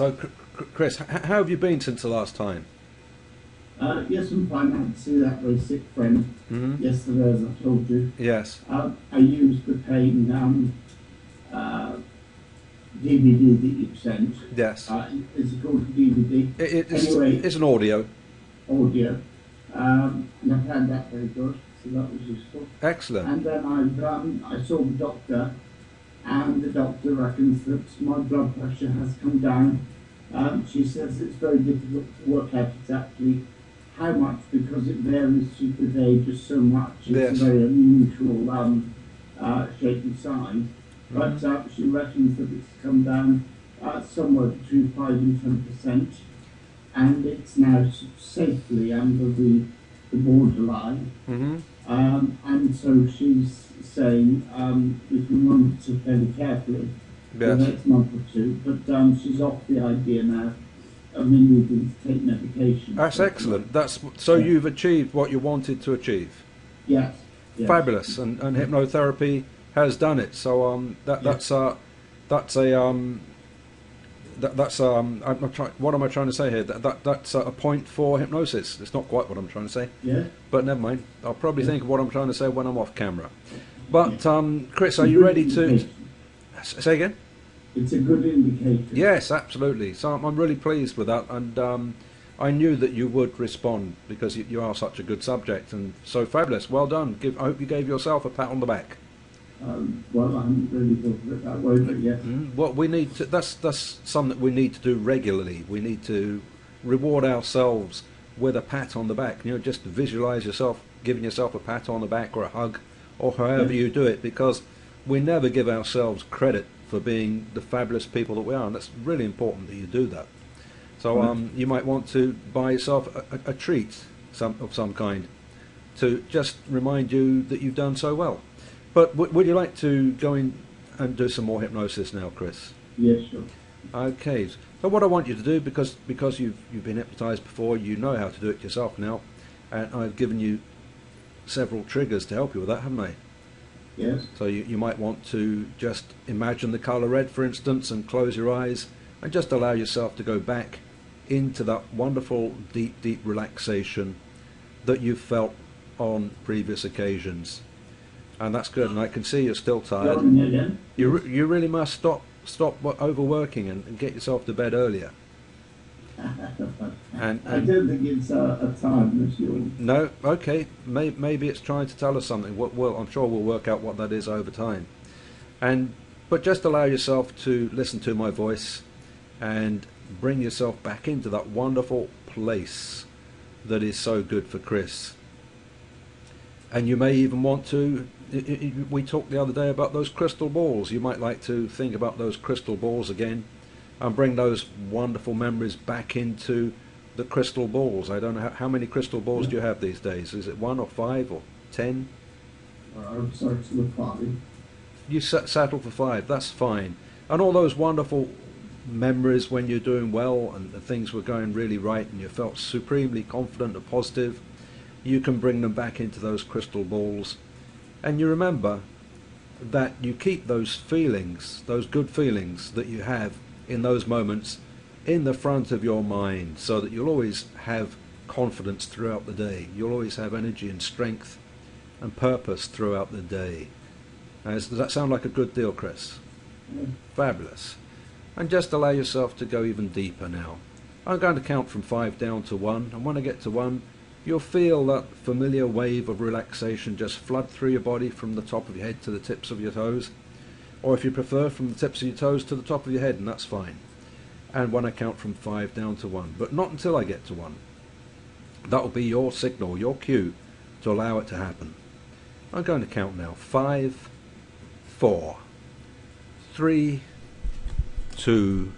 So, Chris, how have you been since the last time? Yes, I'm fine. I had to see that very sick friend yesterday, as I told you. Yes. I used the pain uh, DVD that you sent. Yes. Is it called DVD? Anyway, It's an audio. audio. And I found that very good, so that was useful. Excellent. And then I saw the doctor, and the doctor reckons that my blood pressure has come down. She says it's very difficult to work out exactly how much, because it varies through the day just so much. It's Yes. a very unusual shape and size. But she reckons that it's come down somewhere between 5 and 10%, and it's now safely under the borderline. And so she's saying we can monitor fairly carefully for the next month or two. But she's off the idea now of me needing to take medication. That's excellent. So you've achieved what you wanted to achieve. Yes. Fabulous, and hypnotherapy has done it. So what am I trying to say here? That's a point for hypnosis. It's not quite what I'm trying to say. Yeah. But never mind. I'll probably think of what I'm trying to say when I'm off camera. But Chris, are you ready to say again? It's a good indicator. Yes, absolutely. So I'm really pleased with that, and I knew that you would respond because you are such a good subject and so fabulous. Well done. I hope you gave yourself a pat on the back. Well, I haven't really thought of it that way, but yes. What we need to, that's something that we need to do regularly. We need to reward ourselves with a pat on the back. You know, just visualize yourself giving yourself a pat on the back or a hug or however you do it, because we never give ourselves credit for being the fabulous people that we are, and that's really important that you do that. So you might want to buy yourself a treat of some kind to just remind you that you've done so well. But would you like to go in and do some more hypnosis now, Chris? Yes, sure. Okay. So what I want you to do, because you've been hypnotized before, you know how to do it yourself now, and I've given you several triggers to help you with that, haven't I? Yes. So you might want to just imagine the colour red, for instance, and close your eyes and just allow yourself to go back into that wonderful deep relaxation that you've felt on previous occasions. And that's good, and I can see you're still tired. You really must stop overworking and get yourself to bed earlier. And I don't think it's a time issue. No, okay, maybe it's trying to tell us something. Well, I'm sure we'll work out what that is over time. But just allow yourself to listen to my voice and bring yourself back into that wonderful place that is so good for Chris. And you may even want to, we talked the other day about those crystal balls. You might like to think about those crystal balls again and bring those wonderful memories back into the crystal balls. I don't know how many crystal balls do you have these days? Is it 1 or 5 or 10? I'm sorry, to the 5. You settle for 5, that's fine. And all those wonderful memories when you're doing well and things were going really right and you felt supremely confident and positive, you can bring them back into those crystal balls. And you remember that you keep those feelings, those good feelings that you have in those moments, in the front of your mind, so that you'll always have confidence throughout the day. You'll always have energy and strength and purpose throughout the day. Does that sound like a good deal, Chris? Fabulous. And just allow yourself to go even deeper now. I'm going to count from 5 down to 1, and when I get to 1, you'll feel that familiar wave of relaxation just flood through your body from the top of your head to the tips of your toes, or if you prefer, from the tips of your toes to the top of your head, and that's fine. And when I count from 5 down to 1, but not until I get to 1. That will be your signal, your cue to allow it to happen. I'm going to count now. 5, 4, 3, 2,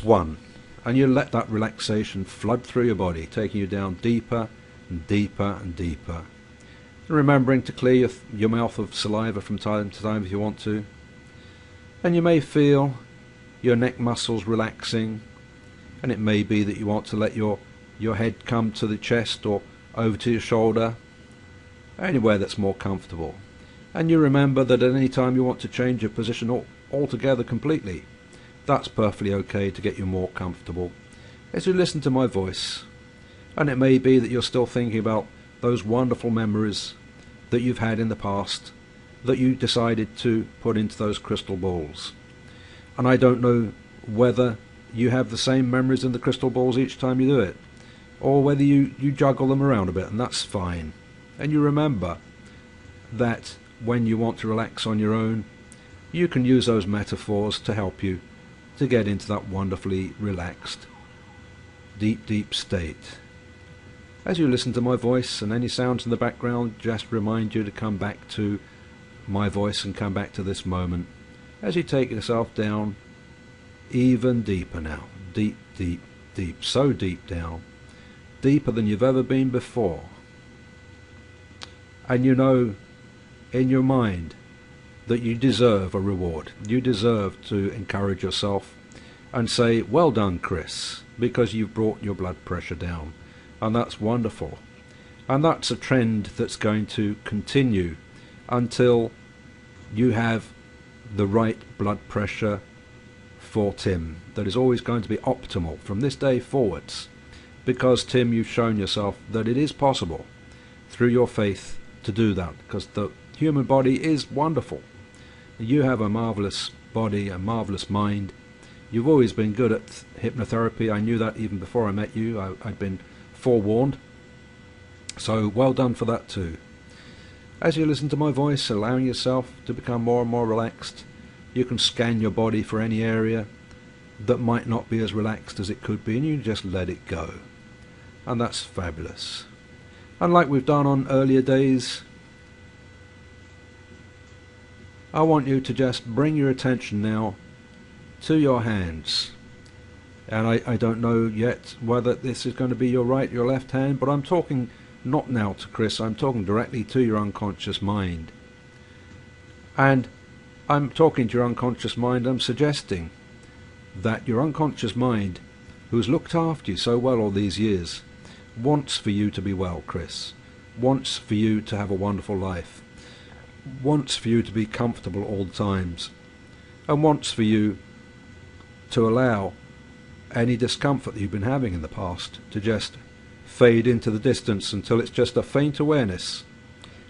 1. And you let that relaxation flood through your body, taking you down deeper and deeper and deeper. And remembering to clear your mouth of saliva from time to time if you want to. And you may feel your neck muscles relaxing, and it may be that you want to let your head come to the chest or over to your shoulder, anywhere that's more comfortable. And you remember that at any time you want to change your position altogether completely, That's perfectly okay to get you more comfortable. As you listen to my voice, and it may be that you're still thinking about those wonderful memories that you've had in the past that you decided to put into those crystal balls. And I don't know whether you have the same memories in the crystal balls each time you do it, or whether you juggle them around a bit, and that's fine. And you remember that when you want to relax on your own, you can use those metaphors to help you to get into that wonderfully relaxed, deep state. As you listen to my voice, and any sounds in the background just remind you to come back to my voice and come back to this moment as you take yourself down even deeper now. Deep, so deep down, deeper than you've ever been before. And you know in your mind that you deserve a reward. You deserve to encourage yourself and say, well done, Chris, because you've brought your blood pressure down. And that's wonderful. And that's a trend that's going to continue until you have the right blood pressure for Tim. That is always going to be optimal from this day forwards. Because, Tim, you've shown yourself that it is possible through your faith to do that. Because the human body is wonderful. You have a marvellous body, a marvellous mind. You've always been good at hypnotherapy. I knew that even before I met you. I'd been forewarned. So well done for that too. As you listen to my voice, allowing yourself to become more and more relaxed, you can scan your body for any area that might not be as relaxed as it could be, and you just let it go. And that's fabulous. And like we've done on earlier days, I want you to just bring your attention now to your hands. And I don't know yet whether this is going to be your right or your left hand, but I'm talking not now to Chris, I'm talking directly to your unconscious mind. And I'm talking to your unconscious mind, I'm suggesting that your unconscious mind, who's looked after you so well all these years, wants for you to be well, Chris. Wants for you to have a wonderful life. Wants for you to be comfortable all the times. And wants for you to allow any discomfort that you've been having in the past to just fade into the distance until it's just a faint awareness,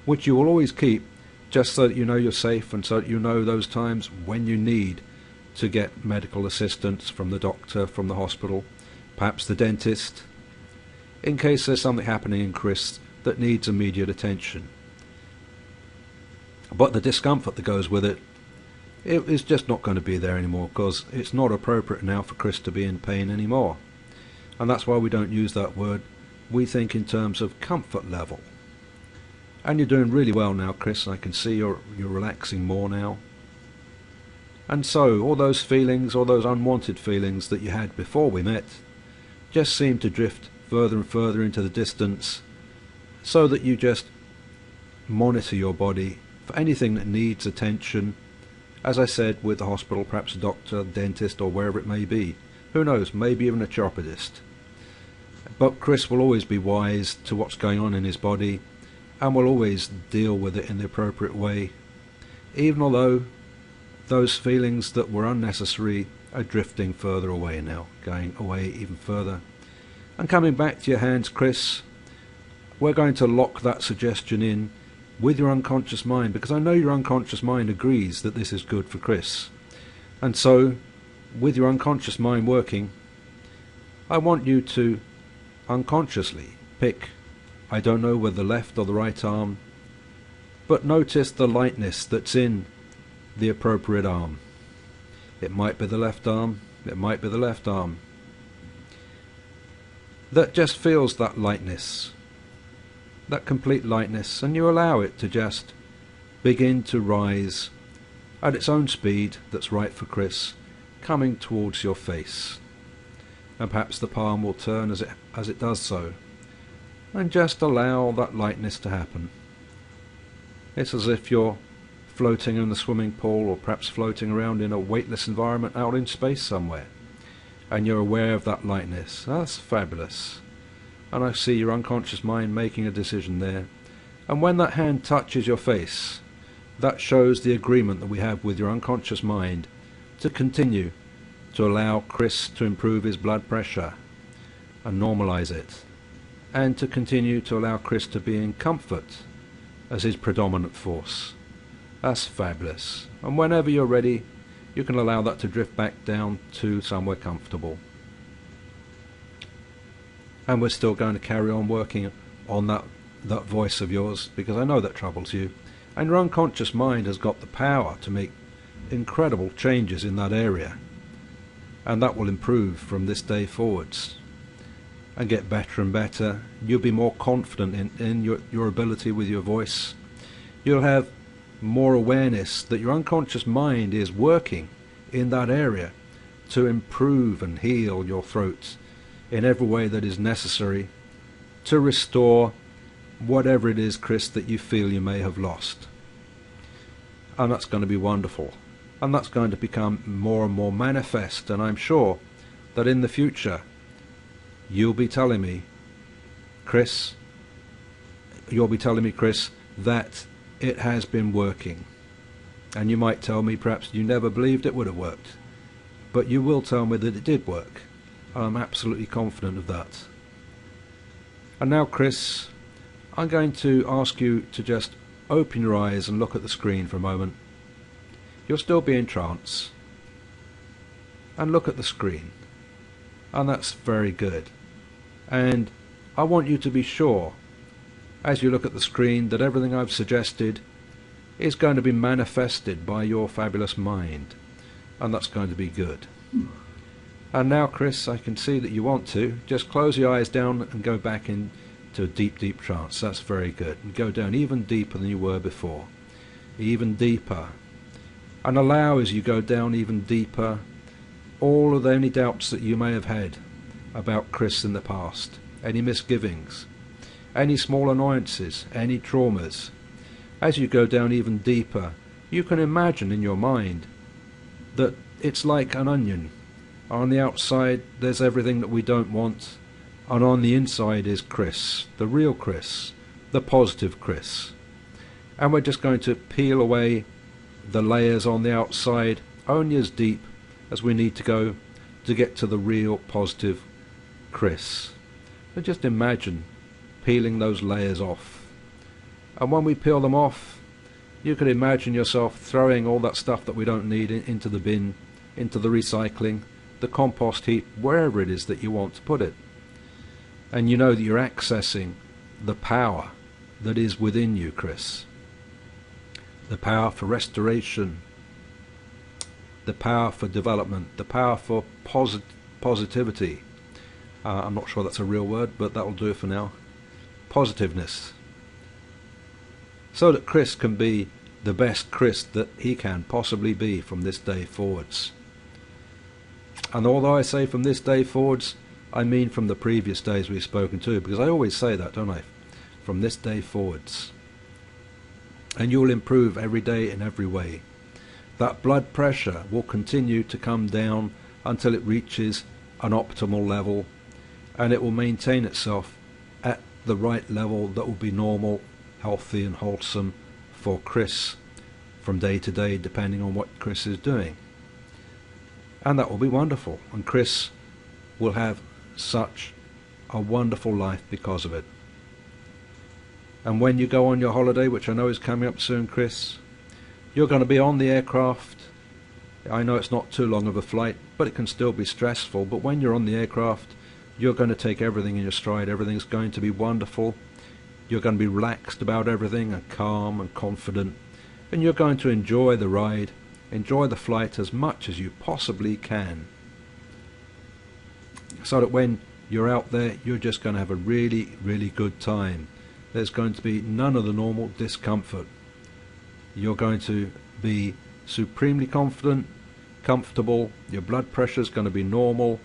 which you will always keep, just so that you know you're safe and so that you know those times when you need to get medical assistance from the doctor, from the hospital, perhaps the dentist, in case there's something happening in Chris that needs immediate attention. But the discomfort that goes with it is just not going to be there anymore, because it's not appropriate now for Chris to be in pain anymore. And that's why we don't use that word. We think in terms of comfort level. And you're doing really well now, Chris. I can see you're relaxing more now. And so all those feelings, all those unwanted feelings that you had before we met, just seem to drift further and further into the distance, so that you just monitor your body for anything that needs attention. As I said, with the hospital, perhaps a doctor, dentist, or wherever it may be. Who knows, maybe even a chiropodist. But Chris will always be wise to what's going on in his body, and will always deal with it in the appropriate way, even although those feelings that were unnecessary are drifting further away now, going away even further. And coming back to your hands, Chris, we're going to lock that suggestion in with your unconscious mind, because I know your unconscious mind agrees that this is good for Chris. And so, with your unconscious mind working, I want you to unconsciously pick, I don't know whether the left or the right arm, but notice the lightness that's in the appropriate arm. It might be the left arm, it might be the left arm. That just feels that lightness, that complete lightness, and you allow it to just begin to rise at its own speed that's right for Chris, coming towards your face. And perhaps the palm will turn as it does so, and just allow that lightness to happen. It's as if you're floating in the swimming pool, or perhaps floating around in a weightless environment out in space somewhere, and you're aware of that lightness. That's fabulous. And I see your unconscious mind making a decision there. And when that hand touches your face, that shows the agreement that we have with your unconscious mind to continue to allow Chris to improve his blood pressure and normalise it, and to continue to allow Chris to be in comfort as his predominant force. That's fabulous. And whenever you're ready, you can allow that to drift back down to somewhere comfortable. And we're still going to carry on working on that voice of yours, because I know that troubles you. And your unconscious mind has got the power to make incredible changes in that area. And that will improve from this day forwards and get better and better. You'll be more confident in your ability with your voice. You'll have more awareness that your unconscious mind is working in that area to improve and heal your throat in every way that is necessary to restore whatever it is, Chris, that you feel you may have lost. And that's going to be wonderful. And that's going to become more and more manifest. And I'm sure that in the future you'll be telling me, Chris, that it has been working. And you might tell me perhaps you never believed it would have worked. But you will tell me that it did work. I'm absolutely confident of that. And now, Chris, I'm going to ask you to just open your eyes and look at the screen for a moment. You'll still be in trance. And look at the screen. And that's very good. And I want you to be sure, as you look at the screen, that everything I've suggested is going to be manifested by your fabulous mind. And that's going to be good. And now, Chris, I can see that you want to. Just close your eyes down and go back into a deep, deep trance. That's very good. And go down even deeper than you were before. Even deeper. And allow, as you go down even deeper, all of any doubts that you may have had about Chris in the past, any misgivings, any small annoyances, any traumas. As you go down even deeper, you can imagine in your mind that it's like an onion. On the outside there's everything that we don't want, and on the inside is Chris, the real Chris, the positive Chris. And we're just going to peel away the layers on the outside only as deep as we need to go to get to the real positive Chris. And just imagine peeling those layers off. And when we peel them off, you can imagine yourself throwing all that stuff that we don't need into the bin, into the recycling, the compost heap, wherever it is that you want to put it. And you know that you're accessing the power that is within you, Chris. The power for restoration, the power for development, the power for positivity. I'm not sure that's a real word, but that will do it for now. Positiveness. So that Chris can be the best Chris that he can possibly be from this day forwards. And although I say from this day forwards, I mean from the previous days we've spoken to, because I always say that, don't I? From this day forwards. And you'll improve every day in every way. That blood pressure will continue to come down until it reaches an optimal level, and it will maintain itself at the right level that will be normal, healthy and wholesome for Chris from day to day, depending on what Chris is doing. And that will be wonderful, and Chris will have such a wonderful life because of it. And when you go on your holiday, which I know is coming up soon, Chris, you're going to be on the aircraft. I know it's not too long of a flight, but it can still be stressful. But when you're on the aircraft, you're going to take everything in your stride. Everything's going to be wonderful. You're going to be relaxed about everything and calm and confident. And you're going to enjoy the ride, enjoy the flight as much as you possibly can. So that when you're out there, you're just going to have a really, really good time. There's going to be none of the normal discomfort. You're going to be supremely confident, comfortable. Your blood pressure is going to be normal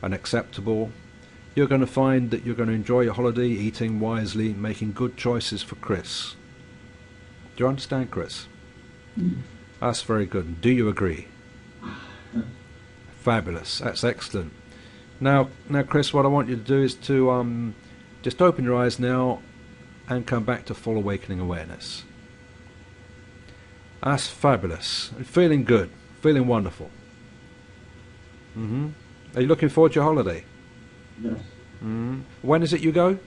and acceptable. You're going to find that you're going to enjoy your holiday, eating wisely, making good choices for Chris. Do you understand, Chris? That's very good. Do you agree? Fabulous. That's excellent. Now, Chris, what I want you to do is to just open your eyes now and come back to full awakening awareness. That's fabulous. Feeling good. Feeling wonderful. Hmm. Are you looking forward to your holiday? Yes. Hmm. When is it you go?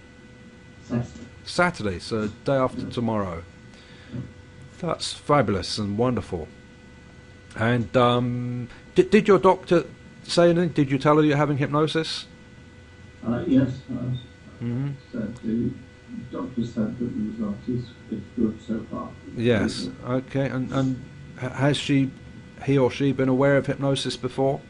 Saturday. Saturday, so day after tomorrow. That's fabulous and wonderful. And did your doctor say anything? Did you tell her you're having hypnosis? Yes. Hmm. Said the doctor said that the result is good so far. Yes. Okay. And has he or she been aware of hypnosis before?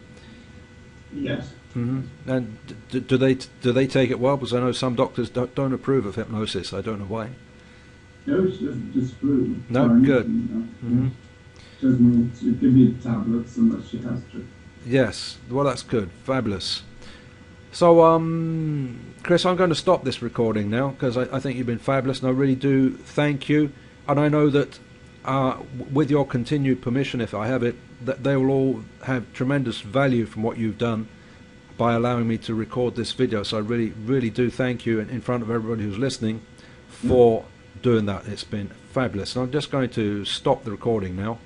Yes. Hmm. And do they take it well? Because I know some doctors don't approve of hypnosis. I don't know why. No, she doesn't disapprove. No, Or good. anything, no. Hmm. She doesn't need to give you the tablets unless she has to. Yes. Well, that's good. Fabulous. So, Chris, I'm going to stop this recording now because I think you've been fabulous, and I really do thank you. And I know that with your continued permission, if I have it, that they will all have tremendous value from what you've done by allowing me to record this video. So I really, really do thank you in front of everybody who's listening for doing that. It's been fabulous. And I'm just going to stop the recording now.